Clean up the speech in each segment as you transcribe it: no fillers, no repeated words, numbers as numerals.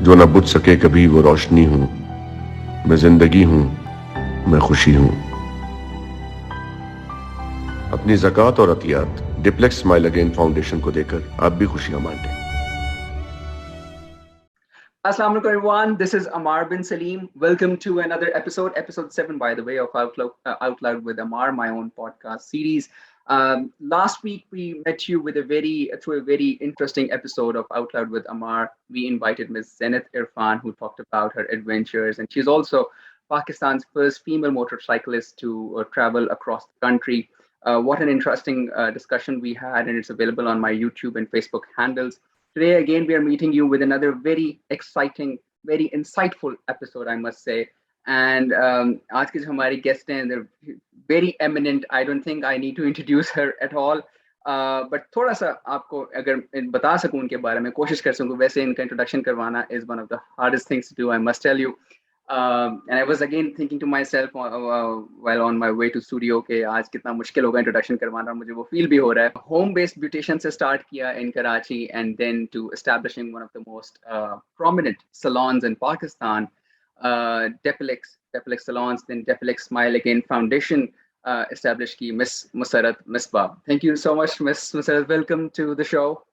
जो न बुझ सके कभी वो रोशनी हूँ। मैं जिंदगी हूँ, मैं खुशी हूँ। अपनी ज़कात और अतियात डिप्लेक्स स्माइल अगेन फाउंडेशन को देकर आप भी खुशियां बांटें। Assalamu alaikum everyone. This is Amar bin Salim. Welcome to another episode 7, by the way, of Out Loud with Amar, my own podcast series. Last week we met you with through a very interesting episode of Out Loud with Amar. We invited Ms. Zenith Irfan, who talked about her adventures, and she's also Pakistan's first female motorcyclist to travel across the country. What an interesting discussion we had, and it's available on my YouTube and Facebook handles. Today, again, we are meeting you with another very exciting, very insightful episode, I must say. And आज की जो हमारी guest हैं, they're very eminent. I don't think I need to introduce her at all. But थोड़ा सा आपको अगर बता सकूं उनके बारे में कोशिश कर सकूं, वैसे इनका introduction करवाना is one of the hardest things to do, I must tell you. And I was again thinking to myself while on my way to studio कि आज कितना मुश्किल होगा introduction करवाना, मुझे वो feel भी हो रहा है. Home based beautician से start किया in Karachi and then to establishing one of the most prominent salons in Pakistan, Depilex salons, then Depilex Smileagain Foundation established की Miss Masarrat Misbah. Thank you so much, Miss Masarrat. Welcome to the show.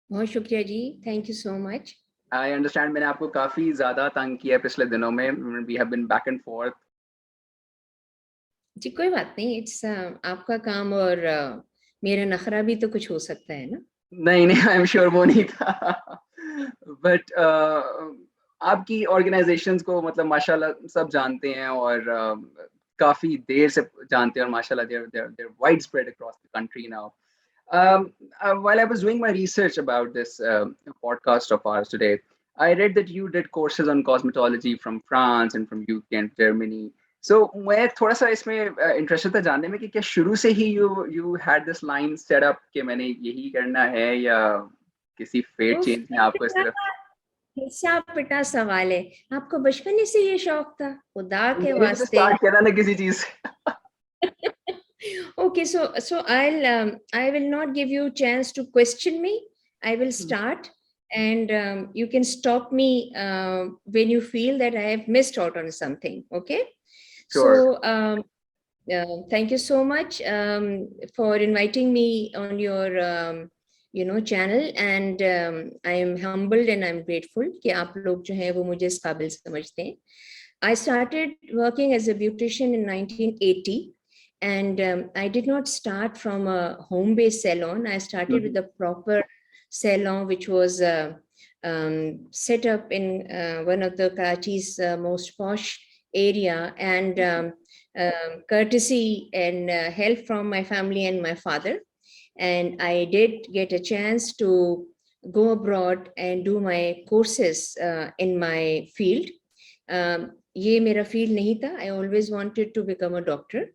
बहुत शुक्रिया जी, thank you so much. I understand मैंने आपको काफी ज्यादा तंग किया पिछले दिनों में. We have been back and forth. जी कोई बात नहीं, इट्स आपका काम और मेरा नखरा भी तो कुछ हो सकता है ना. नहीं आई एम श्योर वो नहीं था. बट आपकी ऑर्गेनाइजेशंस को मतलब माशाल्लाह सब जानते हैं और काफी देर से जानते हैं और माशाल्लाह they're widespread across the country now. While I was doing my research about this podcast of ours today, I read that you did courses on cosmetology from France and from UK and Germany. So मैं थोड़ा सा इसमें interested था जानने में कि क्या शुरू से ही you had this line set up कि मैंने यही करना है या किसी fate change ने आपको इस तरफ. कैसा पिटा सवाल है, आपको बचपन से ये शौक था? खुदा के वास्ते स्टार्ट किया ना किसी चीज से. Okay, so I will not give you a chance to question me. I will start, and you can stop me when you feel that I have missed out on something. Okay. Sure. So thank you so much for inviting me on your channel, and I am humbled and I'm grateful कि आप लोग जो हैं वो मुझे इस काबिल समझते हैं. I started working as a beautician in 1980. And I did not start from a home-based salon. I started with a proper salon, which was set up in one of the Karachi's most posh area, and courtesy and help from my family and my father. And I did get a chance to go abroad and do my courses in my field. ये मेरा field नहीं था. I always wanted to become a doctor.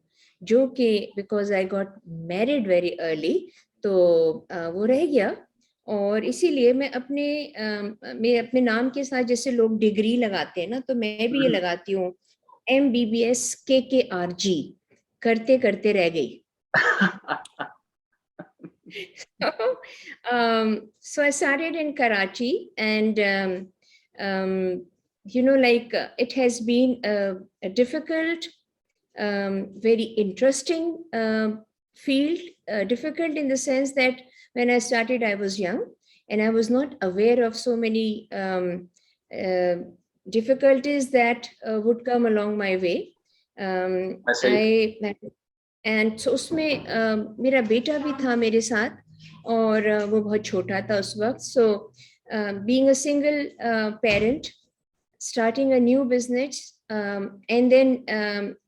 जो कि because I got married very early, तो वो रह गया. और इसीलिए मैं अपने नाम के साथ जैसे लोग डिग्री लगाते हैं ना, तो मैं भी ये लगाती हूँ MBBS KKRG, करते करते रह गई. So I started in Karachi, and it has been a difficult, very interesting field. Difficult in the sense that when I started, I was young and I was not aware of so many difficulties that would come along my way. And so उसमें मेरा बेटा भी था मेरे साथ और वो बहुत छोटा था उस वक्त. So being a single parent, starting a new business, and then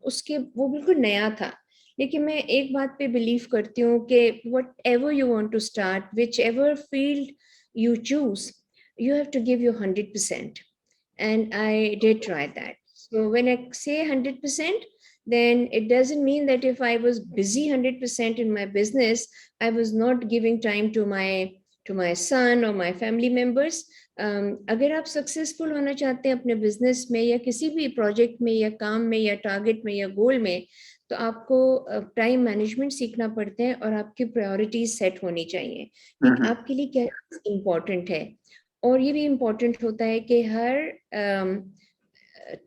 उसके वो बिल्कुल नया था. लेकिन मैं एक बात पे बिलीव करती हूँ कि whatever you want to start, whichever field you choose, you have to give your 100%. And I did try that. So when I say 100%, then it doesn't mean that if I was busy 100% in my business, I was not giving time to my son or my family members. अगर आप successful होना चाहते हैं अपने business में या किसी भी प्रोजेक्ट में या काम में या टारगेट में या गोल में, तो आपको टाइम मैनेजमेंट सीखना पड़ता है और आपकी प्रायोरिटीज सेट होनी चाहिए कि आपके लिए क्या इम्पोर्टेंट है. और ये भी इम्पोर्टेंट होता है कि हर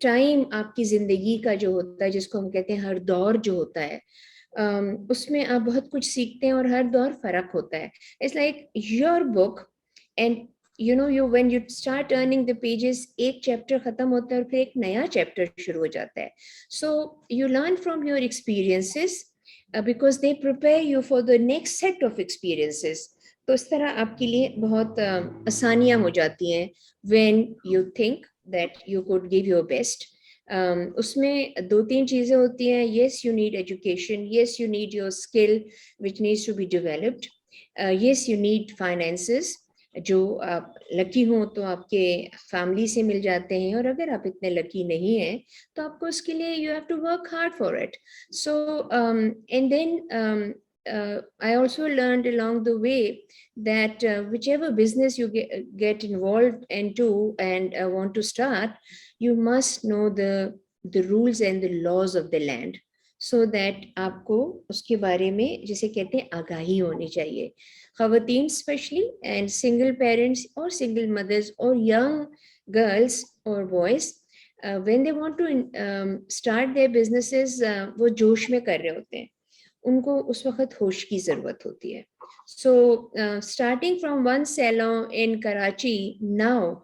टाइम आपकी जिंदगी का जो होता है, जिसको हम कहते हैं हर दौर जो होता है, उसमें आप बहुत कुछ सीखते हैं और हर दौर फर्क होता है. It's like your book and you when you start turning the pages, एक चैप्टर खत्म होता है और फिर एक नया चैप्टर शुरू हो जाता है. So you learn from your experiences because they prepare you for the next set of experiences. तो इस तरह आपके लिए बहुत आसानियां हो जाती हैं when you think that you could give your best. उसमें 2-3 चीजें होती हैं. Yes, you need education. Yes, you need your skill which needs to be developed. Yes, you need finances. जो आप लकी हो तो आपके फैमिली से मिल जाते हैं, और अगर आप इतने लकी नहीं हैं तो आपको उसके लिए you have to work hard for it. So and then I also learned along the way that whichever business you get involved into and want to start, you must know the rules and the laws of the land, so that आपको उसके बारे में जिसे कहते हैं आगाही होनी चाहिए. खवातीन स्पेशली एंड सिंगल पेरेंट्स और सिंगल मदर्स और यंग गर्ल्स और boys, when they want to start their businesses, वो जोश में कर रहे होते हैं, उनको उस वक्त होश की जरूरत होती है. So starting from one salon in Karachi, now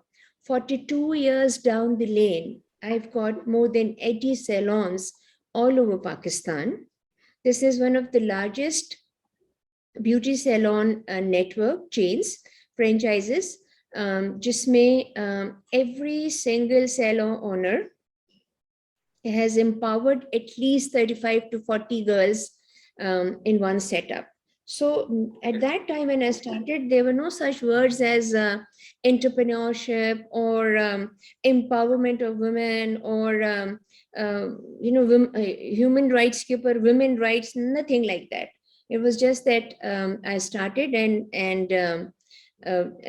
42 years down the lane, I've got more than 80 salons all over Pakistan. This is one of the largest beauty salon network chains, franchises, जिसमें every single salon owner has empowered at least 35 to 40 girls in one setup. So at that time when I started, there were no such words as entrepreneurship or empowerment of women or human rights ke upar, women rights, nothing like that. It was just that I started, and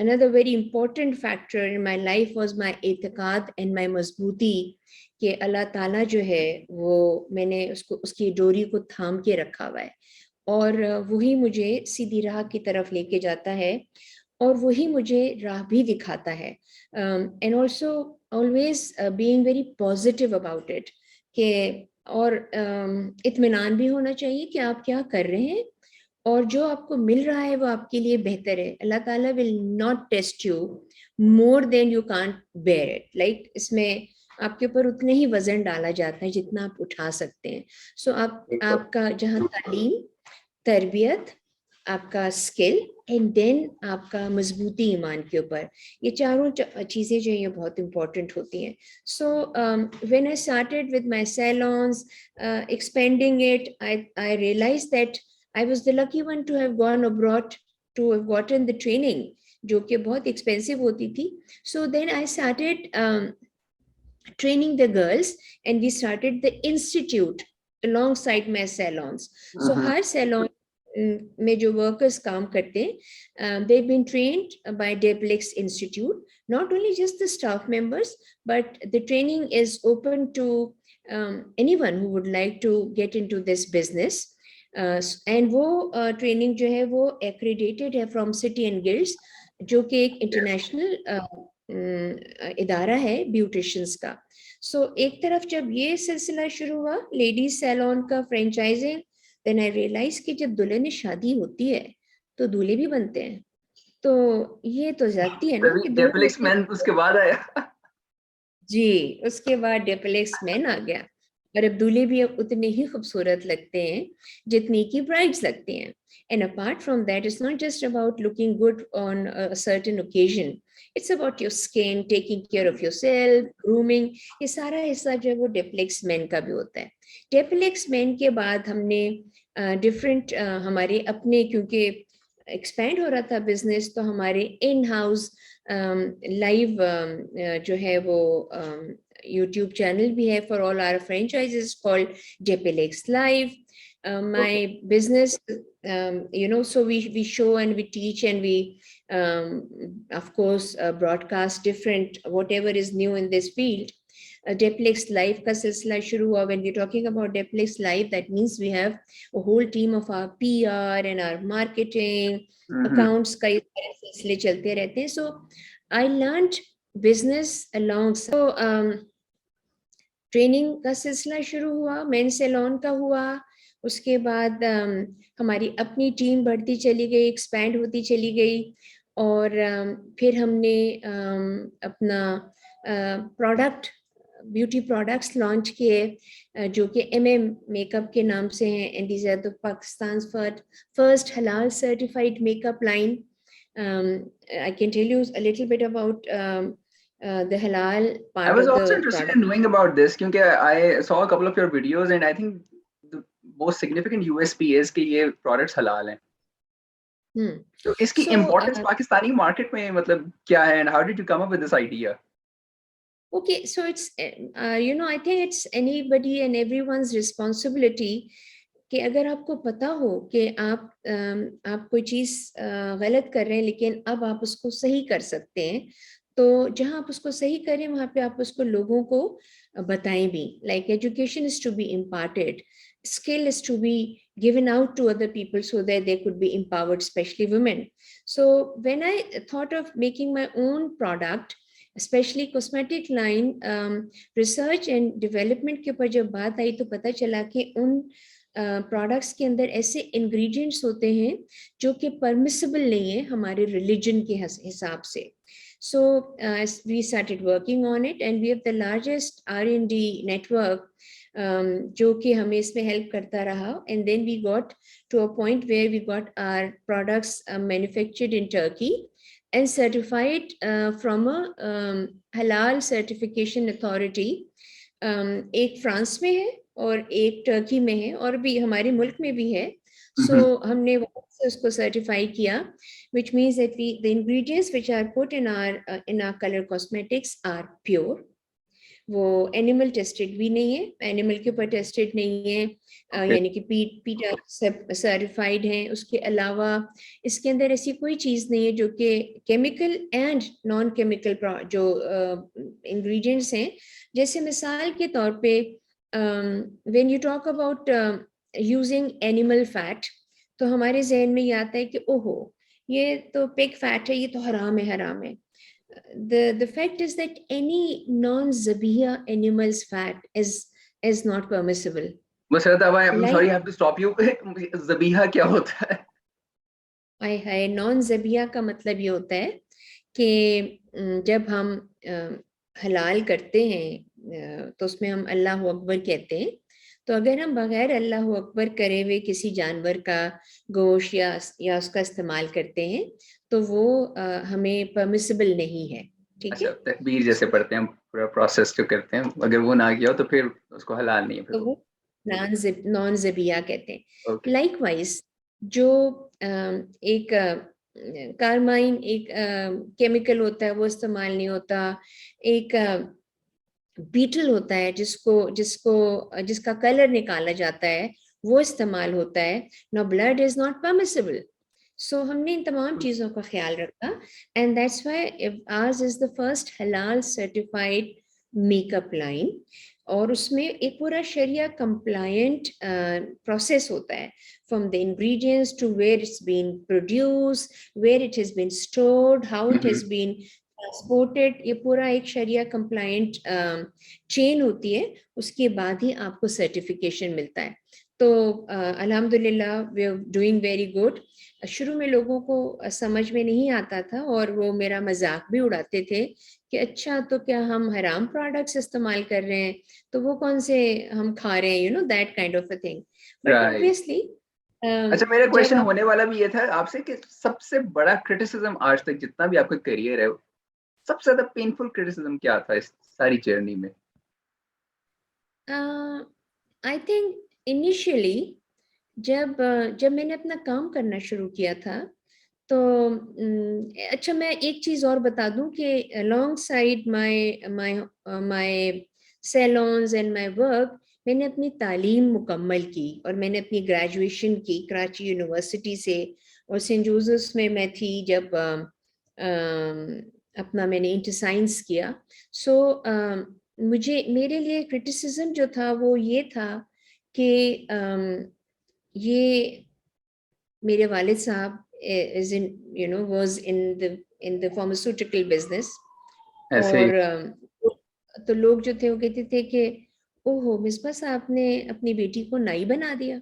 another very important factor in my life was my एतकाद and my मजबूती कि अल्लाह ताला जो है वो मैंने उसकी डोरी को थाम के रखा हुआ है, और वही मुझे सीधी राह की तरफ लेके जाता है और वही मुझे राह भी दिखाता है. And also always being very positive about it, कि और इत्मीनान भी होना चाहिए कि आप क्या कर रहे हैं और जो आपको मिल रहा है वो आपके लिए बेहतर है. अल्लाह ताला will not test you more than you can't bear it. Like इसमें आपके ऊपर उतने ही वजन डाला जाता है जितना आप उठा सकते हैं. सो आपका जहाँ तालीम, तरबियत, आपका स्किल एंड देन आपका मजबूती ईमान के ऊपर, ये चारों चीज़ें जो ये बहुत इम्पोर्टेंट होती हैं. So when I started with my salons, expanding it, I realise that I was the lucky one to have gone abroad to have gotten the training, जो कि बहुत expensive होती थी. So then I started training the girls, and we started the institute alongside my salons. So her salon में जो workers काम करते हैं, they've been trained by Depilex Institute. Not only just the staff members, but the training is open to anyone who would like to get into this business. And वो training जो है वो accredited है from city and guilds, जो कि एक international इदारा है ब्यूटिशियंस का. सो एक तरफ जब ये सिलसिला शुरू हुआ लेडीज सैलून का फ्रेंचाइजिंग, देन आई रियलाइज कि जब दुल्हन शादी होती है तो दूल्हे भी बनते हैं. तो ये तो जाती है ना कि डेपिलेक्स मैन उसके बाद आया. जी, उसके बाद डेपिलेक्स मैन आ गया, और अब दूल्हे भी उतने ही खूबसूरत लगते हैं जितनी की ब्राइड्स लगती हैं. And apart from that, it's not just about looking good on a certain occasion, it's about your skin, taking care of yourself, grooming. ये सारा हिस्सा जो है वो डेपिलेक्स मैन का भी होता है. डेपिलेक्स मैन के बाद हमने डिफरेंट हमारे अपने, क्योंकि एक्सपेंड हो रहा था बिजनेस, तो हमारे इन हाउस लाइव जो है वो YouTube channel भी है for all our franchises called Depilex Live. My business, so we show and we teach and we, of course, broadcast different, whatever is new in this field. Depilex Live का सिलसिला शुरू हुआ. When we're talking about Depilex Live, that means we have a whole team of our PR and our marketing, accounts का ये सारे सिलसिले चलते रहते हैं. So I learned business along. So training का सिलसिला शुरू हुआ, मेन सैलून का हुआ, उसके बाद हमारी अपनी टीम बढ़ती चली गई, एक्सपैंड होती चली गई, और फिर हमने अपना प्रोडक्ट, ब्यूटी प्रोडक्ट्स लॉन्च किए जो कि MM मेकअप के नाम से हैं, and these are the Pakistan first हलाल certified makeup line. I can tell you a little bit about the halal part I was of also the interested product. in knowing about this because I saw a couple of your videos and I think the most significant USP is कि ये products halal हैं. तो इसकी So, importance Pakistani market में मतलब क्या है, and how did you come up with this idea? okay, so it's I think it's anybody and everyone's responsibility कि अगर आपको पता हो कि आप कोई चीज गलत कर रहे हैं, लेकिन अब आप उसको सही कर सकते हैं, तो जहां आप उसको सही करें वहां पे आप उसको लोगों को बताएं भी. Like education is to be imparted, skill is to be given out to other people so that they could be empowered, especially women. So when I thought of making my own product, specially cosmetic line, research and development के ऊपर जब बात आई तो पता चला कि उन products के अंदर ऐसे इंग्रेडिएंट्स होते हैं जो कि परमिसिबल नहीं है हमारे रिलीजन के हिसाब से. So we started working on it and we have the largest R&D network जो कि हमें इसमें हेल्प करता रहा, and then we got to a point where we got our products manufactured in Turkey and certified from a halal certification authority. एक France में है और एक टर्की में है और भी हमारे मुल्क में भी है. So हमने उसको सर्टिफाई किया, which means that the ingredients which are put in our color cosmetics are pure. वो एनिमल टेस्टेड भी नहीं है, एनिमल के ऊपर टेस्टेड नहीं है, यानी कि पीटा सर्टिफाइड है. उसके अलावा इसके अंदर ऐसी कोई चीज नहीं है जो कि केमिकल एंड नॉन केमिकल जो इंग्रेडिएंट्स हैं. जैसे मिसाल के तौर पे when you talk about using animal fat, तो हमारे जहन में ये आता है कि ओहो ये तो पिग फैट है, ये तो हराम है. The fact is that any non-zabiya animal's fat is not permissible. Masarrat, I'm sorry, I have to stop you. Zabiha क्या होता है? हाय non-zabiya का मतलब ये होता है कि जब हम हलाल करते हैं तो उसमें हम अल्लाह अकबर कहते हैं. तो अगर हम बगैर अल्लाह अकबर करे हुए किसी जानवर का गोश्त या उसका इस्तेमाल करते हैं तो वो हमें परमिसिबल नहीं है. ठीक है, तकबीर जैसे पढ़ते हैं, पूरा प्रोसेस जो करते हैं, अगर वो ना किया तो फिर उसको हलाल नहीं है, फिर तो वो नॉन ज़बिया कहते हैं. Okay. लाइकवाइज जो एक कार्माइन एक केमिकल होता है वो इस्तेमाल नहीं होता. एक बीटल होता है जिसका कलर निकाला जाता है, वो इस्तेमाल होता है. No blood is not permissible. So हमने इन तमाम चीजों का ख्याल रखा, and that's why ours is the first हलाल सर्टिफाइड मेकअप लाइन. और उसमें एक पूरा शरिया कंप्लायंट प्रोसेस होता है, from the ingredients to where it's been produce, where it has been stored, how it has been transported. ये पूरा एक शरिया कंप्लायंट चेन होती है, उसके बाद ही आपको सर्टिफिकेशन मिलता है. तो अल्हम्दुलिल्लाह we are doing very good. शुरू में लोगों को समझ में नहीं आता था और वो मेरा मजाक भी उड़ाते थे कि अच्छा तो क्या हम हराम प्रोडक्ट्स इस्तेमाल कर रहे हैं, तो वो कौन से हम खा रहे हैं, you know that kind of a thing. But obviously अच्छा, मेरा क्वेश्चन होने वाला भी ये था आपसे कि सबसे बड़ा क्रिटिसिज्म आज तक जितना भी आपका करियर है, सबसे ज्यादा पेनफुल क्रिटिसिज्म क्या था इस सारी जर्नी में? आई थिंक इनिशियली जब मैंने अपना काम करना शुरू किया था तो अच्छा मैं एक चीज और बता दूं कि along side my saloons and my work मैंने अपनी तालीम मुकम्मल की और मैंने अपनी ग्रेजुएशन की कराची यूनिवर्सिटी से, और सेंट जोसेफ्स में मैं थी जब अपना मैंने इंटर साइंस किया. सो मेरे लिए क्रिटिसिज्म जो था वो ये था कि ये मेरे वालिद साहब was in in the pharmaceutical business. ऐसे ही। और तो लोग जो थे वो कहते थे कि ओहो मिसबा साहब ने अपनी बेटी को नाई बना दिया.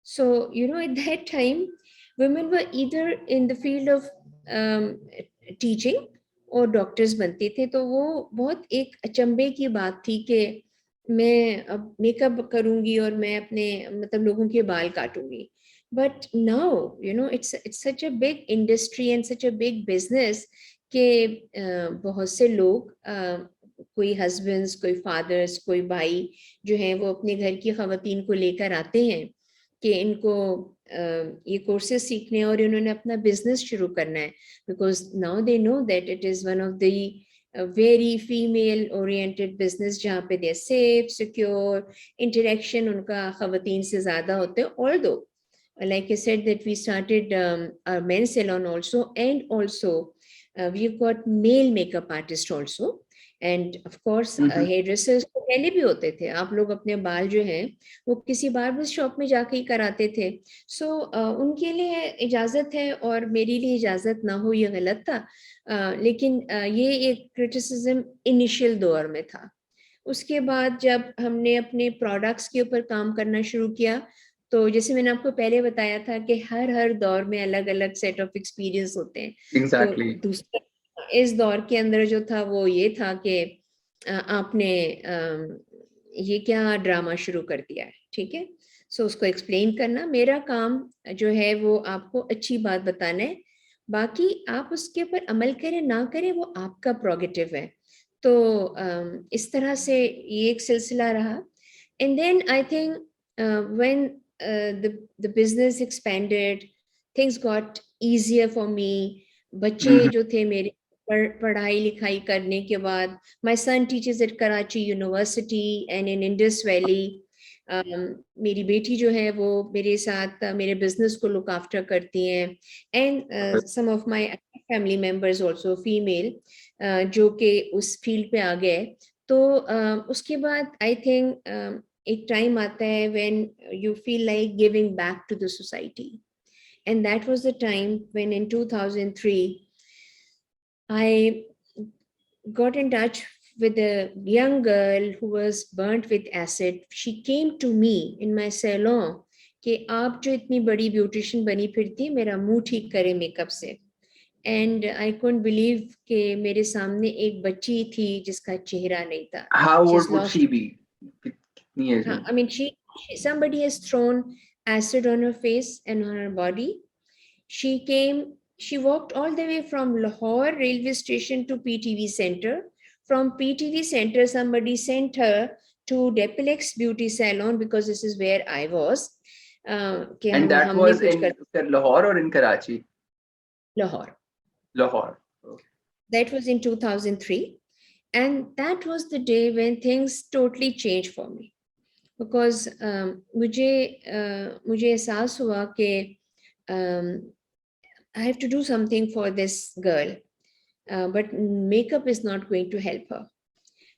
So, at that time, women were either in the field of teaching और डॉक्टर्स बनते थे. तो वो बहुत एक अचंभे की बात थी कि मैं अब मेकअप करूंगी और मैं अपने मतलब लोगों के बाल काटूंगी. But now, it's such a big industry and such a big business कि बहुत से लोग कोई हस्बैंड्स, कोई फादर्स, कोई भाई जो हैं वो अपने घर की खवातीन को लेकर आते हैं कि इनको ये कोर्सेज सीखने हैं और इन्होंने अपना बिजनेस शुरू करना है. Because now they know that it is one of the very female oriented business जहाँ पे दे सेफ सिक्योर इंटरेक्शन उनका खवातीन से ज़्यादा होते हैं. Although like I said that we started our men's salon also, and also we've got male makeup artists also, and of course hairdressers तो पहले भी होते थे. आप लोग अपने बाल जो हैं वो किसी बार्बर शॉप में जाके ही कराते थे. सो उनके लिए इजाज़त है और मेरे लिए इजाज़त ना हो ये गलत था. लेकिन ये एक क्रिटिसिज्म इनिशियल दौर में था. उसके बाद जब हमने अपने प्रोडक्ट्स के ऊपर काम करना शुरू किया तो जैसे मैंने आपको पहले बताया था कि हर दौर में अलग अलग सेट ऑफ एक्सपीरियंस होते हैं. Exactly. तो दूसरा इस दौर के अंदर जो था वो ये था कि आपने ये क्या ड्रामा शुरू कर दिया है. ठीक है. सो उसको एक्सप्लेन करना मेरा काम जो है वो आपको अच्छी बात बताना है. बाकी आप उसके ऊपर अमल करें ना करें वो आपका प्रोगेटिव है. तो इस तरह से ये एक सिलसिला रहा. And then I think when the business expanded, things got easier for me. बच्चे जो थे मेरे पढ़ाई लिखाई करने के बाद, my son teaches at Karachi University and in Indus Valley. मेरी बेटी जो है वो मेरे साथ मेरे बिजनेस को लुक आफ्टर करती हैं. And some of my family members also female जो कि उस फील्ड पे आ गए. तो उसके बाद I think एक टाइम आता है when you feel like giving back to the society, and that was the time when in 2003 I got in touch with a young girl who was burnt with acid. She came to me in my salon कि आप जो इतनी बड़ी beautician बनी फिरती मेरा मुंह ठीक करे मेकअप से. And I couldn't believe कि मेरे सामने एक बच्ची थी जिसका चेहरा नहीं था. How old would she be? I mean, somebody has thrown acid on her face and on her body. She walked all the way from Lahore railway station to PTV Center. From PTV Center, somebody sent her to Depilex beauty salon because this is where I was. And that was in Lahore or in Karachi? Lahore. Lahore. Okay. That was in 2003. And that was the day when things totally changed for me. Because मुझे एहसास हुआ कि I have to do something for this girl, but makeup is not going to help her.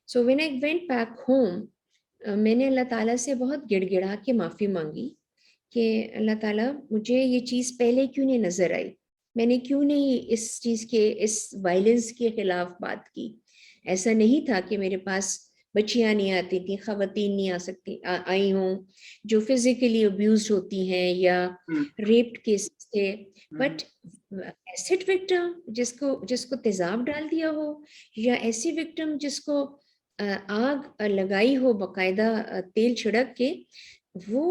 So when I went back home, मैंने अल्लाह ताला से बहुत गिड़गिड़ा के माफ़ी मांगी कि अल्लाह ताला मुझे ये चीज़ पहले क्यों नहीं नज़र आई. मैंने क्यों नहीं इस चीज़ के इस वायलेंस के खिलाफ बात की. ऐसा नहीं था कि मेरे पास बच्चियां नहीं आती थी, खवातीन नहीं आ सकती आई हों जो फिजिकली अब्यूज्ड होती हैं या रेप्ड केसेस थे. बट एसिड विक्टिम जिसको तेजाब डाल दिया हो या ऐसी विक्टिम जिसको आग लगाई हो बाकायदा तेल छिड़क के, वो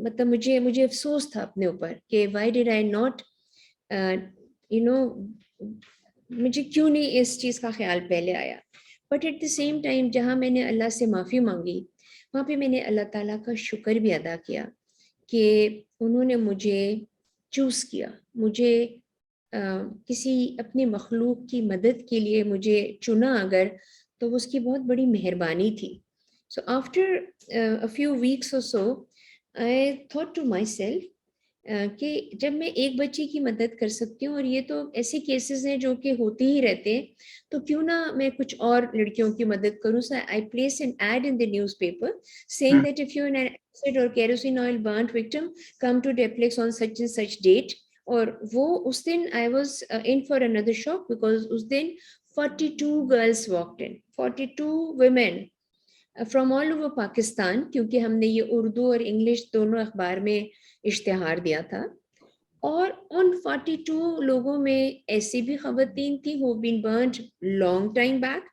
मतलब मुझे अफसोस था अपने ऊपर कि व्हाई डिड आई नॉट मुझे क्यों नहीं इस चीज़ का ख्याल पहले आया. But at the same time जहाँ मैंने अल्लाह से माफ़ी मांगी वहाँ पे मैंने अल्लाह ताला का शुक्र भी अदा किया कि उन्होंने मुझे चूज़ किया, मुझे किसी अपने मखलूक की मदद के लिए मुझे चुना अगर, तो उसकी बहुत बड़ी मेहरबानी थी. So after a few weeks और so I thought to my self कि जब मैं एक बच्ची की मदद कर सकती हूँ और ये तो ऐसे केसेस हैं जो कि होते ही रहते हैं, तो क्यों ना मैं कुछ और लड़कियों की मदद करूँ. So I place an ad in the newspaper saying that if you're an acid or kerosene oil burnt victim, come to Depilex on such and such date और वो उस दिन I was in for another shock because उस दिन 42 girls walked in, 42 women from all over Pakistan, क्योंकि हमने ये उर्दू और इंग्लिश दोनों अखबार में इश्तिहार दिया था, और उन 42 लोगों में ऐसी भी खवातीन थी who been burnt long time back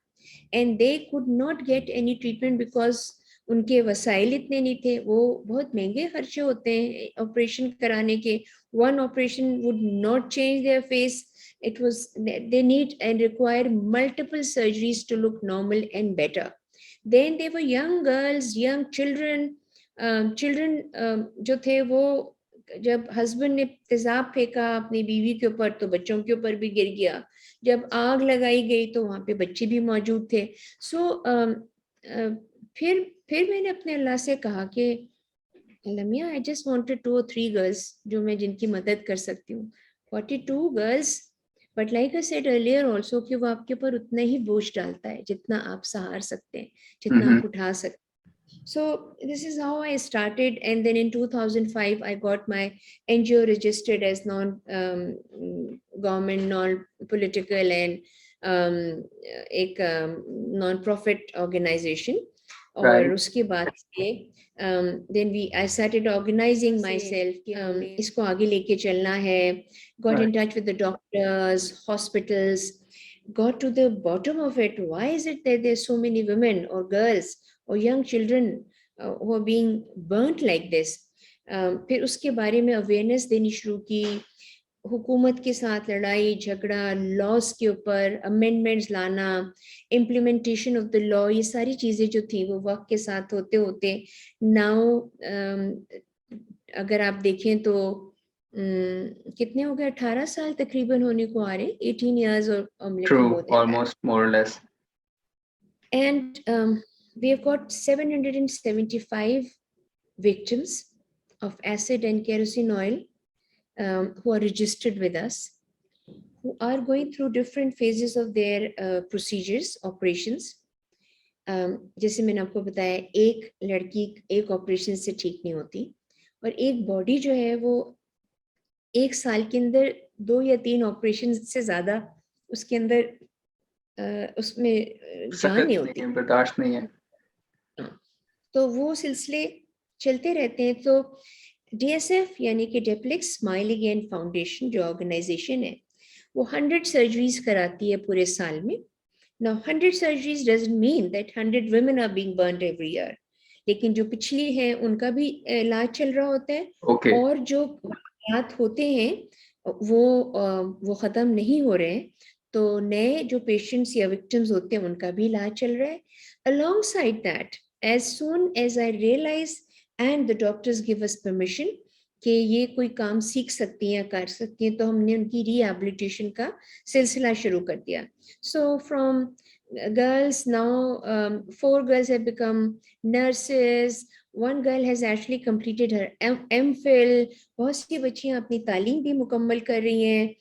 and they could not get any treatment because उनके वसाइल इतने नहीं थे, वो बहुत महंगे खर्चे होते हैं ऑपरेशन कराने के. One operation would not change their face. It was they need and require multiple surgeries to look normal and better. Then they were young girls, young children, जो थे वो जब हस्बैंड ने तेजाब फेंका अपनी बीवी के ऊपर तो बच्चों के ऊपर भी गिर गया, जब आग लगाई गई तो वहाँ पे बच्चे भी मौजूद थे. फिर मैंने अपने अल्लाह से कहा कि Lamia I just wanted 2 or 3 girls जो मैं जिनकी मदद कर सकती हूँ. 42 girls, but like I said earlier also कि वो आपके ऊपर उतना ही बोझ डालता है जितना आप सहार सकते हैं, जितना आप उठा सकते हैं. So this is how I started, and then in 2005 I got my NGO registered as non-government, non-political and एक non-profit organization. और उसके बाद से then I started organizing myself कि इसको आगे लेके चलना है. Got in touch with the doctors, hospitals, got to the bottom of it. Why is it that there's so many women or girls or young children who are being burnt like this? फिर उसके बारे में awareness देनी शुरू की, हुकूमत के साथ लड़ाई झगड़ा, लॉस के ऊपर अमेंडमेंट्स लाना, इम्प्लीमेंटेशन ऑफ द लॉ, ये सारी चीज़ें जो थी वो वक्त के साथ होते होते नाउ अगर आप देखें तो कितने हो गए, 18 साल तकरीबन होने को आ रहे, 18 years or true, almost more or less. And we have got 775 victims of acid and kerosene oil who are registered with us, who are going through different phases of their procedures, operations. जैसे मैंने आपको बताया, एक लड़की एक operation से ठीक नहीं होती, और एक बॉडी जो है वो 1 साल के अंदर 2 या 3 ऑपरेशन से ज्यादा उसके अंदर उसमें जान नहीं होती, बर्दाश्त नहीं है. तो वो सिलसिले चलते रहते हैं. तो DSF यानी कि डेप्लेक्स स्माइलेगेन फाउंडेशन जो ऑर्गेनाइजेशन है वो 100 सर्जरीज कराती है पूरे साल में. Now 100 surgeries doesn't mean that 100 women are being burnt every year, लेकिन जो पिछली हैं उनका भी इलाज चल रहा होता है. और जो वाक़यात होते हैं वो ख़त्म नहीं हो रहे हैं, तो नए जो पेशेंट्स या विक्टिम्स होते हैं उनका भी इलाज चल रहा है. Alongside that, as soon as I realize and the doctors give us permission कि ये कोई काम सीख सकती हैं, कर सकती हैं, तो हमने उनकी रिहैबिलिटेशन का सिलसिला शुरू कर दिया. So from girls now, 4 girls have become nurses. 1 girl has actually completed her MPhil. बहुत सी बच्चियां अपनी तालीम भी मुकम्मल कर रही हैं,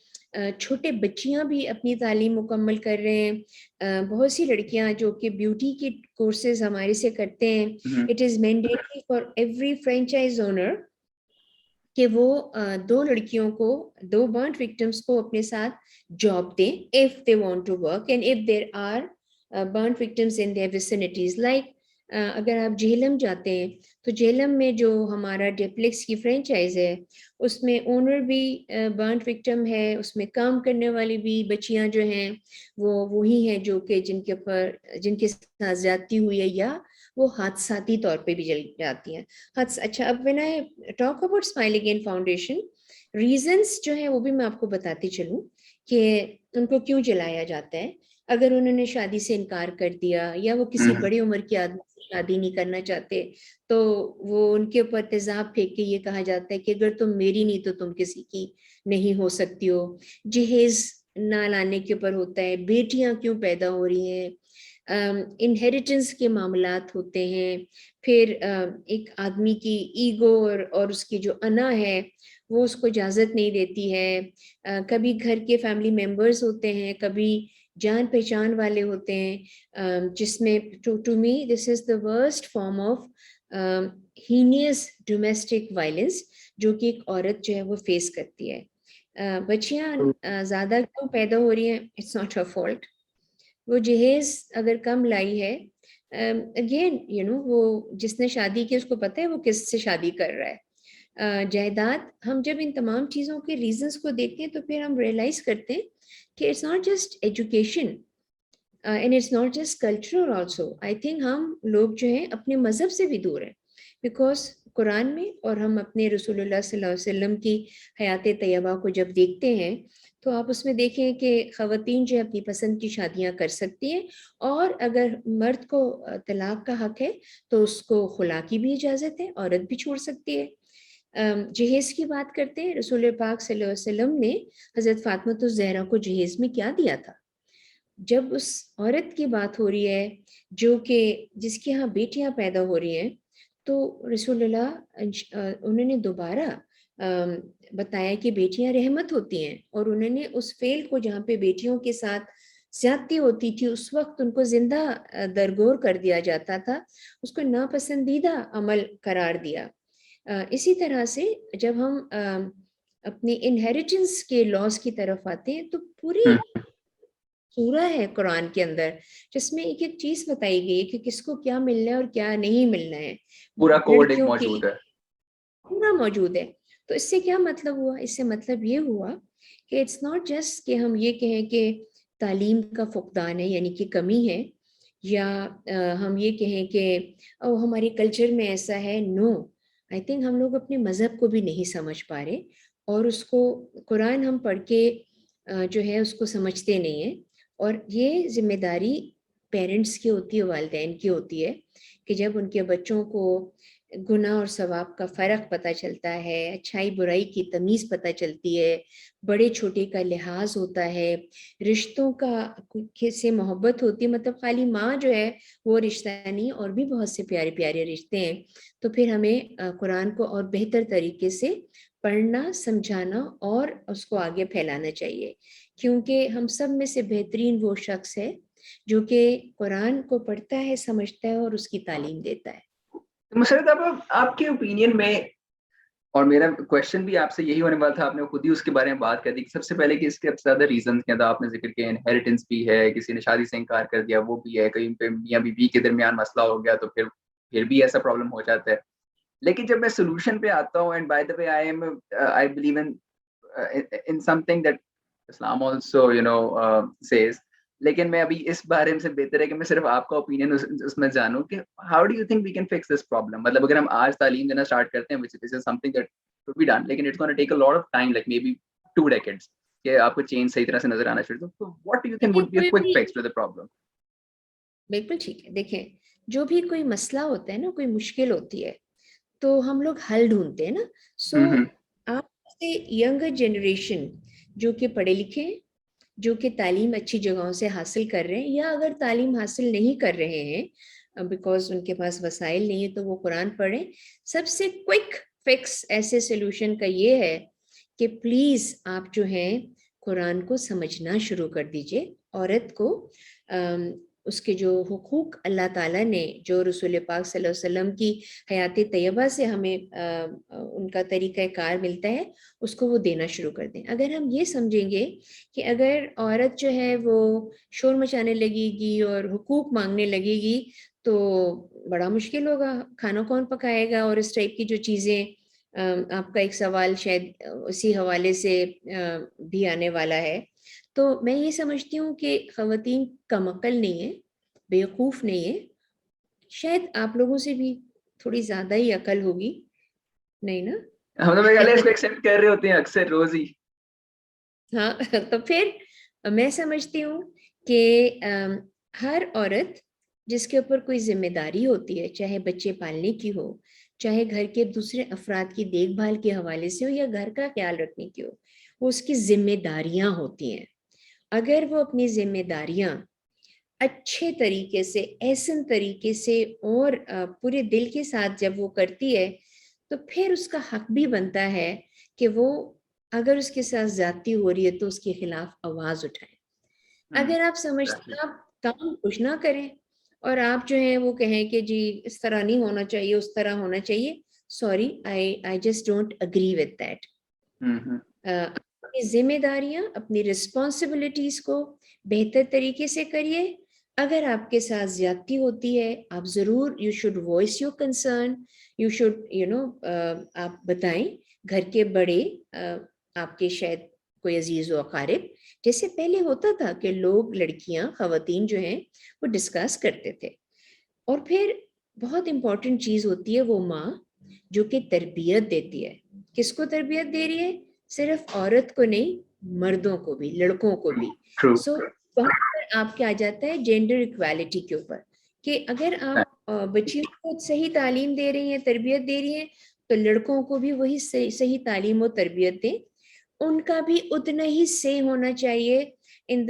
छोटे बच्चियां भी अपनी तालीम मुकम्मल कर रहे हैं. बहुत सी लड़कियां जो कि ब्यूटी के कोर्सेज हमारे से करते हैं. It is mandatory for every franchise owner कि वो 2 लड़कियों को, 2 बर्न्ड विक्टिम्स को अपने साथ जॉब दें if they want to work and if there are burnt victims in their vicinities. Like अगर आप झेलम जाते हैं तो झेलम में जो हमारा डेप्लेक्स की फ्रेंचाइज है उसमें ओनर भी बर्न्ड विक्टिम है, उसमें काम करने वाली भी बच्चियां जो हैं वो वही हैं जो कि जिनके साथ ज्यादती हुई है या वो हादसाती तौर पे भी जल जाती हैं. अच्छा, अब when I talk about smile again foundation, reasons जो है वो भी मैं आपको बताती चलूं कि उनको क्यों जलाया जाता है. अगर उन्होंने शादी से इनकार कर दिया या वो किसी बड़ी उम्र के आदमी से शादी नहीं करना चाहते तो वो उनके ऊपर तेजाब फेंक के ये कहा जाता है कि अगर तुम मेरी नहीं तो तुम किसी की नहीं हो सकती हो. जहेज ना लाने के ऊपर होता है, बेटियां क्यों पैदा हो रही हैं, इनहेरिटेंस के मामलात होते हैं. फिर एक आदमी की ईगो और उसकी जो अना है वो उसको इजाज़त नहीं देती है. कभी घर के फैमिली मेंबर्स होते हैं, कभी जान पहचान वाले होते हैं, जिसमें to me this is the worst form of heinous domestic violence जो कि एक औरत जो है वो फेस करती है. बच्चियां ज्यादा क्यों पैदा हो रही हैं, इट्स नॉट हर फॉल्ट। वो जहेज अगर कम लाई है, अगेन वो जिसने शादी की उसको पता है वो किससे शादी कर रहा है। जायदाद, हम जब इन तमाम चीज़ों के रीजंस को देखते हैं तो फिर हम रियलाइज करते हैं कि it's not just education and it's not just cultural also. I think हम लोग जो हैं अपने मज़हब से भी दूर हैं, बिकॉज कुरान में और हम अपने रसूलुल्लाह सल्लल्लाहु अलैहि वसल्लम की हयात तैयबा को जब देखते हैं तो आप उसमें देखें कि ख़वातीन जो अपनी पसंद की शादियां कर सकती हैं, और अगर मर्द को तलाक का हक है तो उसको खुला की भी इजाज़त है, औरत भी छोड़ सकती है। जहेज की बात करते हैं, रसूल पाक सल्लल्लाहु अलैहि वसल्लम ने हज़रत फातिमा ज़हरा को जहेज में क्या दिया था। जब उस औरत की बात हो रही है जो कि जिसके यहाँ बेटियां पैदा हो रही हैं, तो रसूलुल्लाह उन्होंने दोबारा बताया कि बेटियां रहमत होती हैं, और उन्होंने उस फेल को जहाँ पे बेटियों के साथ ज्यादती होती थी उस वक्त उनको जिंदा दरगोर कर दिया जाता था, उसको नापसंदीदा अमल करार दिया। इसी तरह से जब हम अपनी इनहेरिटेंस के लॉस की तरफ आते हैं तो पूरी सूरा है कुरान के अंदर जिसमें एक एक चीज बताई गई है कि किसको क्या मिलना है और क्या नहीं मिलना है। पूरा कोड एक लड़कियों के मौजूद है। पूरा मौजूद है। तो इससे क्या मतलब हुआ? इससे मतलब ये हुआ कि इट्स नॉट जस्ट कि हम ये कहें कि तालीम का फुकदान है यानी कि कमी है, या हम ये कहें कि हमारे कल्चर में ऐसा है। नो, आई थिंक हम लोग अपने मज़हब को भी नहीं समझ पा रहे, और उसको कुरान हम पढ़ के जो है उसको समझते नहीं है। और ये जिम्मेदारी पेरेंट्स की होती है, वालिदैन की होती है, कि जब उनके बच्चों को गुनाह और सवाब का फ़र्क पता चलता है, अच्छाई बुराई की तमीज़ पता चलती है, बड़े छोटे का लिहाज होता है, रिश्तों का से मोहब्बत होती है, मतलब खाली माँ जो है वो रिश्ता नहीं, और भी बहुत से प्यारे प्यारे रिश्ते हैं। तो फिर हमें कुरान को और बेहतर तरीके से पढ़ना, समझाना और उसको आगे फैलाना चाहिए, क्योंकि हम सब में से बेहतरीन वो शख्स है जो कि कुरान को पढ़ता है, समझता है और उसकी तालीम देता है। मसरत, अब आपके ओपिनियन में, और मेरा क्वेश्चन भी आपसे यही होने वाला था, आपने खुद ही उसके बारे में बात कर दी कि सबसे पहले कि इसके सबसे ज्यादा रीजन क्या था। आपने जिक्र किया इनहेरिटेंस भी है, किसी ने शादी से इनकार कर दिया वो भी है, कहीं पे मियां बीवी के दरमियान मसला हो गया तो फिर भी ऐसा प्रॉब्लम हो जाता है। लेकिन जब मैं सोल्यूशन पे आता हूँ, and by the way I believe in something that Islam also says, लेकिन मैं अभी इस बारे में से बेहतर है कि मैं सिर्फ आपका ओपिनियन उसमें जानूं कि how do you think we can fix this problem. मतलब अगर हम आज तालीम देना स्टार्ट करते हैं, which is something that should be done, लेकिन it's gonna take a lot of time, like maybe 2 decades, कि आपको चेंज सही तरह से नजर आना चाहिए। तो व्हाट डू यू थिंक देखिए, would be a quick fix to the problem? बिल्कुल ठीक है। देखें, जो भी कोई मसला होता है ना, कोई मुश्किल होती है, तो हम लोग हल ढूंढते हैं ना। सो आप से यंगर जनरेशन जो कि पढ़े लिखे हैं, जो कि तालीम अच्छी जगहों से हासिल कर रहे हैं, या अगर तालीम हासिल नहीं कर रहे हैं बिकॉज उनके पास वसाइल नहीं है, तो वो कुरान पढ़ें। सबसे क्विक फिक्स ऐसे सोल्यूशन का ये है कि प्लीज़ आप जो हैं कुरान को समझना शुरू कर दीजिए। औरत को उसके जो हुकूक अल्लाह ताला ने, जो रसूल पाक सल्लल्लाहु अलैहि वसल्लम की हयात तैयबा से हमें उनका तरीक़ा कार मिलता है, उसको वो देना शुरू कर दें। अगर हम ये समझेंगे कि अगर औरत जो है वो शोर मचाने लगेगी और हुकूक मांगने लगेगी तो बड़ा मुश्किल होगा, खाना कौन पकाएगा, और इस टाइप की जो चीज़ें, आपका एक सवाल शायद उसी हवाले से भी आने वाला है। तो मैं ये समझती हूँ कि ख़वातीन कमअक्ल नहीं है, बेवकूफ़ नहीं है, शायद आप लोगों से भी थोड़ी ज़्यादा ही अकल होगी, नहीं ना? हम तो मेरे ख्याल है इसको एक्सेप्ट कर रहे होते हैं अक्सर रोज ही। हाँ, तो फिर मैं समझती हूँ कि हर औरत जिसके ऊपर कोई जिम्मेदारी होती है, चाहे बच्चे पालने की हो, चाहे घर के दूसरे अफराद की देखभाल के हवाले से हो, या घर का ख्याल रखने की हो, वो उसकी जिम्मेदारियां होती हैं। अगर वो अपनी जिम्मेदारियां अच्छे तरीके से, ऐसन तरीके से और पूरे दिल के साथ जब वो करती है, तो फिर उसका हक भी बनता है कि वो, अगर उसके साथ ज्यादती हो रही है तो उसके खिलाफ आवाज उठाए। अगर आप समझते आप काम कुछ ना करें और आप जो है वो कहें कि जी इस तरह नहीं होना चाहिए, उस तरह होना चाहिए, sorry, I just don't agree with that. अपनी जिम्मेदारियां, अपनी रिस्पॉन्सिबिलिटीज को बेहतर तरीके से करिए। अगर आपके साथ ज्यादती होती है, आप जरूर, you should voice your concern, you should आप बताएं। घर के बड़े, आपके शायद कोई अजीज व अकारिब, जैसे पहले होता था कि लोग, लड़कियां, खवातीन जो हैं वो डिस्कस करते थे। और फिर बहुत इंपॉर्टेंट चीज होती है वो माँ जो कि तरबियत देती है। किसको तरबियत दे रही है? सिर्फ औरत को नहीं, मर्दों को भी, लड़कों को भी। True. सो वहाँ पर आपके आ जाता है जेंडर इक्वालिटी के ऊपर, कि अगर आप बच्चियों को सही तालीम दे रही हैं, तरबियत दे रही हैं, तो लड़कों को भी वही सही तालीम और तरबियत दें। उनका भी उतना ही से होना चाहिए in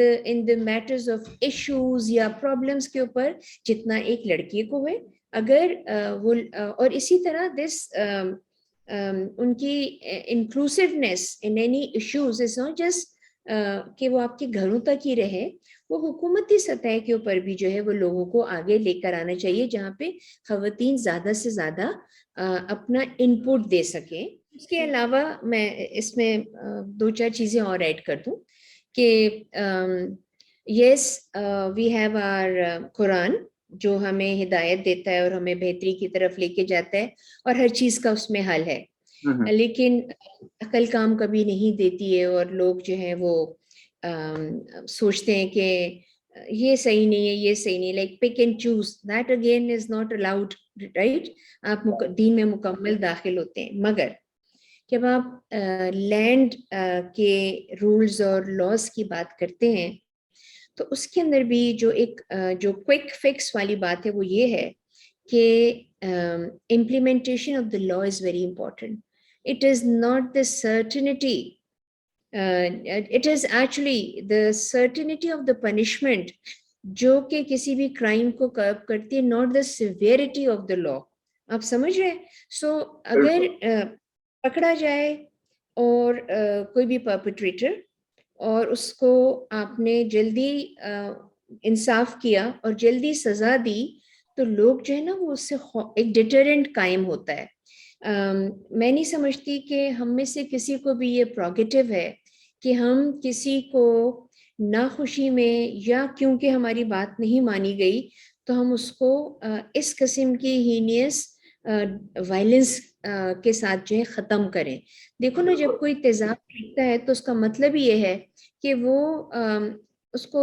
the matters of issues या प्रॉब्लम्स के ऊपर जितना एक लड़की को है। अगर वो और इसी तरह उनकी inclusiveness in any issues is not just कि वो आपके घरों तक ही रहे, वो हुकूमती सतह के ऊपर भी जो है वो लोगों को आगे लेकर आना चाहिए, जहाँ पे खवातीन ज्यादा से ज्यादा अपना इनपुट दे सकें। उसके अलावा मैं इसमें दो चार चीजें और ऐड कर दूं कि yes, we have our Quran जो हमें हिदायत देता है और हमें बेहतरी की तरफ लेके जाता है, और हर चीज का उसमें हल है। लेकिन अकल काम कभी नहीं देती है, और लोग जो है वो सोचते हैं कि ये सही नहीं है, ये सही नहीं, like pick and choose, that again is not allowed, right? आप दीन में मुकम्मल दाखिल होते हैं, मगर जब आप लैंड के रूल्स और लॉज की बात करते हैं, तो उसके अंदर भी जो क्विक फिक्स वाली बात है वो ये है कि implementation of the law is very important. It is not the certainty, it is actually the certainty of the punishment जो कि किसी भी क्राइम को कर्ब करती है, not the severity of the law. आप समझ रहे हैं? सो अगर पकड़ा जाए और कोई भी परपेट्रेटर, और उसको आपने जल्दी इंसाफ किया और जल्दी सजा दी, तो लोग जो है ना वो उससे एक डिटरेंट कायम होता है। मैं नहीं समझती कि हम में से किसी को भी ये प्रोगेटिव है कि हम किसी को नाखुशी में, या क्योंकि हमारी बात नहीं मानी गई, तो हम उसको इस किस्म की हीनियस वायलेंस के साथ जो है ख़त्म करें। देखो ना, जब कोई तेजाब फेंकता है तो उसका मतलब ये है कि वो उसको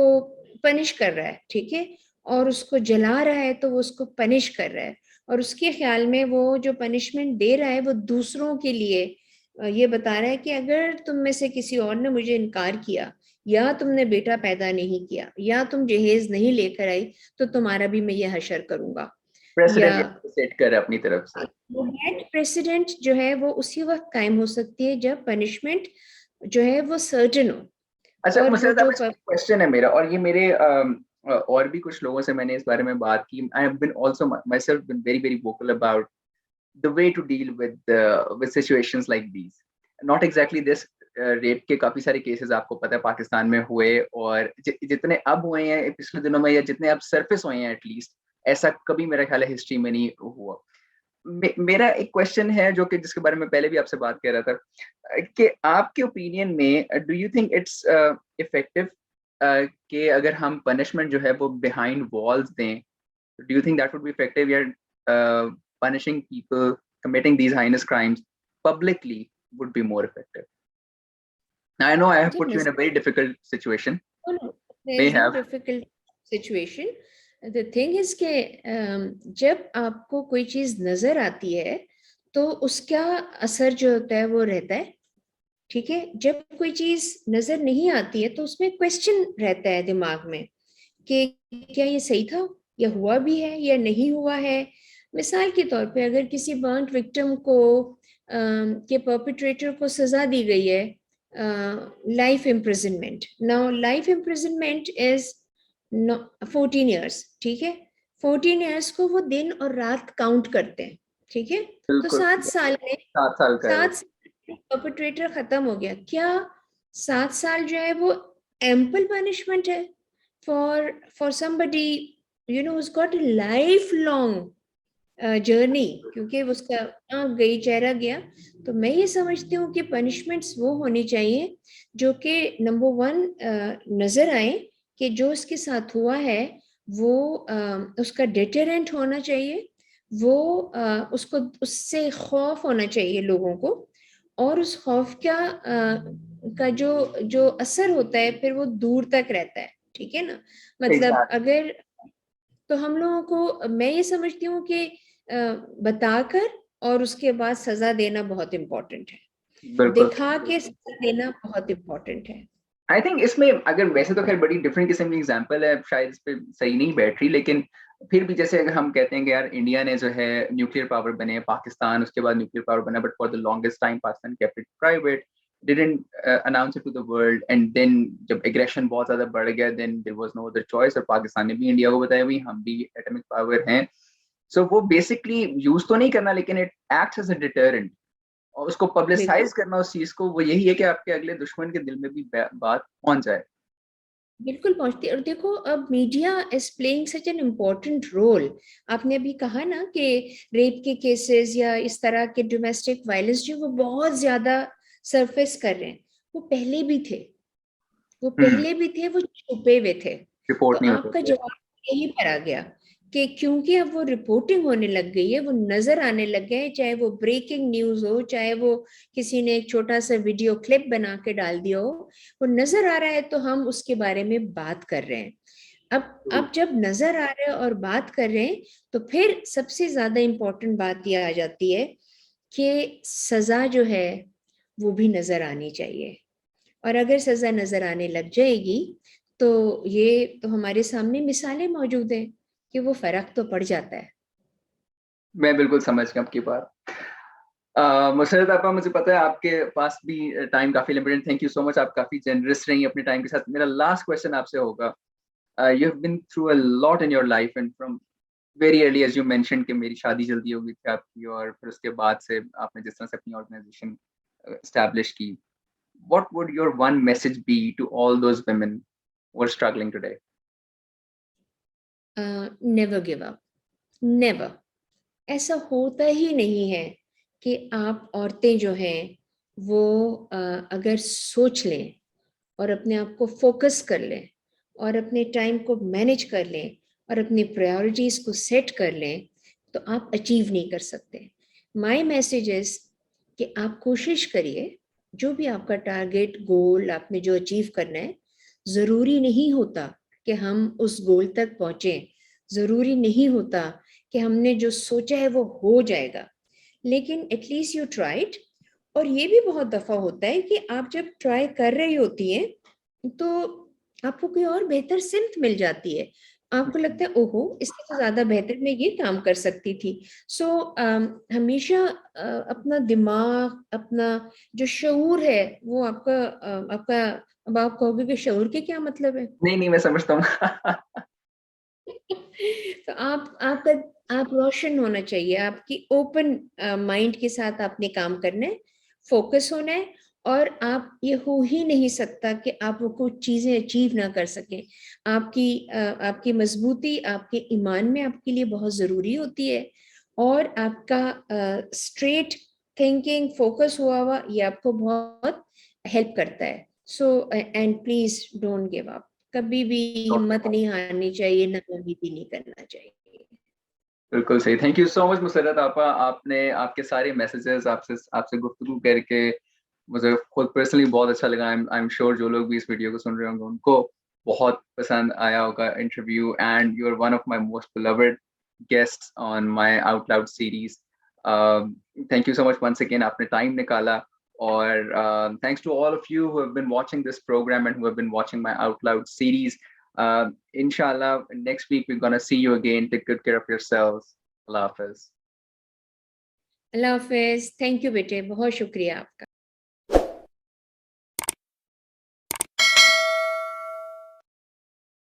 पनिश कर रहा है, ठीक है, और उसको जला रहा है तो वो उसको पनिश कर रहा है, और उसके ख्याल में वो जो पनिशमेंट दे रहा है वो दूसरों के लिए ये बता रहा है कि अगर तुम में से किसी और ने मुझे इनकार किया, या तुमने बेटा पैदा नहीं किया, या तुम जहेज नहीं लेकर आई, तो तुम्हारा भी मैं ये हशर करूंगा। प्रेसिडेंट सेट कर अपनी तरफ से। दैट प्रेसिडेंट जो है वो उसी वक्त कायम हो सकती है जब पनिशमेंट जो है वो सर्टेन हो। अच्छा, मुझे क्वेश्चन है मेरा, और ये मेरे और भी कुछ लोगों से मैंने इस बारे में बात की। I have been also myself been very very vocal about the way to deal with situations like these. Not exactly this, rape के काफी सारे केसेस आपको पता है पाकिस्तान में हुए, और जितने अब हुए हैं पिछले दिनों में, या जितने अब सरफेस हुए हैं, एटलीस्ट ऐसा कभी मेरा ख्याल है हिस्ट्री में नहीं हुआ। मेरा एक क्वेश्चन है जो कि जिसके बारे में पहले भी आपसे बात कर रहा था, कि आपके ओपिनियन में do you think it's effective कि अगर हम पनिशमेंट जो है वो बिहाइंड वॉल्स दें, do you think that would be effective, या punishing people committing these heinous crimes publicly would be more effective? Now, I know I have put you in a very difficult situation. No, there is no difficult situation. The thing is कि जब आपको कोई चीज नजर आती है तो उसका असर जो होता है वो रहता है, ठीक है। जब कोई चीज नजर नहीं आती है तो उसमें क्वेश्चन रहता है दिमाग में कि क्या ये सही था, या हुआ भी है या नहीं हुआ है। मिसाल के तौर पे अगर किसी बर्न्ट विक्टिम को के परपेट्रेटर को सजा दी गई है life imprisonment, now life imprisonment is 14 years, ठीक है। 14 years को वो दिन और रात काउंट करते हैं, ठीक है। तो 7 साल में 7 परपेट्रेटर खत्म हो गया। क्या 7 साल जो है वो एम्पल पनिशमेंट है for somebody, you know, who's got a lifelong journey, क्योंकि उसका आँख गई, चेहरा गया। तो मैं ये समझती हूँ कि पनिशमेंट्स वो होनी चाहिए जो कि नंबर 1 नजर आए कि जो उसके साथ हुआ है वो उसका डिटरेंट होना चाहिए, वो उसको उससे खौफ होना चाहिए लोगों को, और उस खौफ का जो जो असर होता है फिर वो दूर तक रहता है, ठीक है ना। मतलब Exactly. अगर तो हम लोगों को, मैं ये समझती हूँ कि बताकर और उसके बाद सजा देना बहुत इम्पोर्टेंट है, बिल्कुल। दिखा के सजा देना बहुत इम्पोर्टेंट है। आई थिंक इसमें अगर वैसे तो खैर बड़ी डिफरेंट किस्म की एग्जांपल है, शायद इस पे सही नहीं बैठ रही, लेकिन फिर भी जैसे अगर हम कहते हैं कि यार इंडिया ने जो है न्यूक्लियर पावर बने, पाकिस्तान उसके बाद न्यूक्लियर पावर बना, but for the longest time Pakistan kept it private, didn't announce it to the world, and then जब एग्रेशन बहुत ज्यादा बढ़ गया, then there was no other choice, और पाकिस्तान ने भी इंडिया को बताया भाई हम भी एटॉमिक पावर हैं। सो वो बेसिकली यूज तो नहीं करना, लेकिन it acts as a deterrent, और उसको बिल्कुल पब्लिसाइज करना उस चीज को, वो यही है कि आपके अगले दुश्मन के दिल में भी बात पहुंच जाए। बिल्कुल पहुंचती है। और देखो अब media is playing such an important role. आपने अभी कहा ना कि रेप के केसेस या इस तरह के डोमेस्टिक वायलेंस जो वो बहुत ज्यादा सरफेस कर रहे हैं, वो पहले भी थे, वो पहले भी थे, वो छुपे हुए थे। तो रिपोर्ट नहीं होते आपका थे। जवाब यही पर आ गया कि क्योंकि अब वो रिपोर्टिंग होने लग गई है, वो नजर आने लग गए, चाहे वो ब्रेकिंग न्यूज हो, चाहे वो किसी ने एक छोटा सा वीडियो क्लिप बना के डाल दिया हो, वो नजर आ रहा है तो हम उसके बारे में बात कर रहे हैं। अब जब नजर आ रहा है और बात कर रहे हैं, तो फिर सबसे ज्यादा इम्पोर्टेंट बात यह आ जाती है कि सजा जो है वो भी नजर आनी चाहिए। और अगर सजा नजर आने लग जाएगी तो ये तो हमारे सामने मिसालें मौजूद हैं कि वो फर्क तो पड़ जाता है। मैं बिल्कुल समझ गया आपकी बात। मुसरत आपा, मुझे पता है आपके पास भी टाइम काफी limited, thank you so much, आप काफी जनरस रही अपने टाइम के साथ। मेरा लास्ट क्वेश्चन आपसे होगा, you have been through a lot in your life, and from very early age you mention कि मेरी शादी जल्दी हो गई थी आपकी, और फिर उसके बाद से आपने जिस तरह से अपनी ऑर्गेनाइजेशन एस्टैब्लिश की, what would your one message be to all those women who are struggling today? Never give up, never. ऐसा होता ही नहीं है कि आप औरतें जो हैं वो अगर सोच लें और अपने आप को फोकस कर लें और अपने टाइम को मैनेज कर लें और अपनी प्रायोरिटीज को सेट कर लें, तो आप अचीव नहीं कर सकते। माय मैसेज इज कि आप कोशिश करिए, जो भी आपका टारगेट गोल आपने जो अचीव करना है, जरूरी नहीं होता कि हम उस गोल तक पहुंचे, जरूरी नहीं होता कि हमने जो सोचा है वो हो जाएगा, लेकिन एटलीस्ट यू ट्राइड। और ये भी बहुत दफा होता है कि आप जब ट्राई कर रही होती हैं तो आपको कोई और बेहतर सिमत मिल जाती है, आपको लगता है ओहो इससे तो ज्यादा बेहतर मैं ये काम कर सकती थी। सो हमेशा अपना दिमाग, अपना जो शऊर है वो आपका अब आप कहोगे कि शऊर के क्या मतलब है। नहीं नहीं, मैं समझता हूँ। तो आप रोशन होना चाहिए, आपकी ओपन माइंड के साथ आपने काम करना है, फोकस होना है। और आप ये हो ही नहीं सकता कि आप वो कुछ चीजें अचीव ना कर सकें। आपकी मजबूती आपके ईमान में आपके लिए बहुत जरूरी होती है, और आपका स्ट्रेट थिंकिंग, फोकस हुआ हुआ, ये आपको बहुत हेल्प करता है। So and please don't give up, कभी भी हिम्मत नहीं हारनी चाहिए, ना उम्मीद ही नहीं करना चाहिए। बिल्कुल सही, thank you so much Musarrat आपा, आपने आपके सारे मैसेजेस, आपसे आपसे गुफ्तगू करके मुझे खुद पर्सनली बहुत अच्छा लगा। आई एम श्योर जो लोग भी इस वीडियो को सुन रहे होंगे उनको बहुत पसंद आया होगा interview, and you are one of my most beloved guests on my out loud series. Thank you so much once again, आपने टाइम निकाला, और thanks to all of you who have been watching this programme and who have been watching my out loud series. Inshallah, next week we're gonna see you again. Take good care of yourselves. Allah Hafiz. Allah Hafiz, thank you बेटे, बहुत शुक्रिया आपका।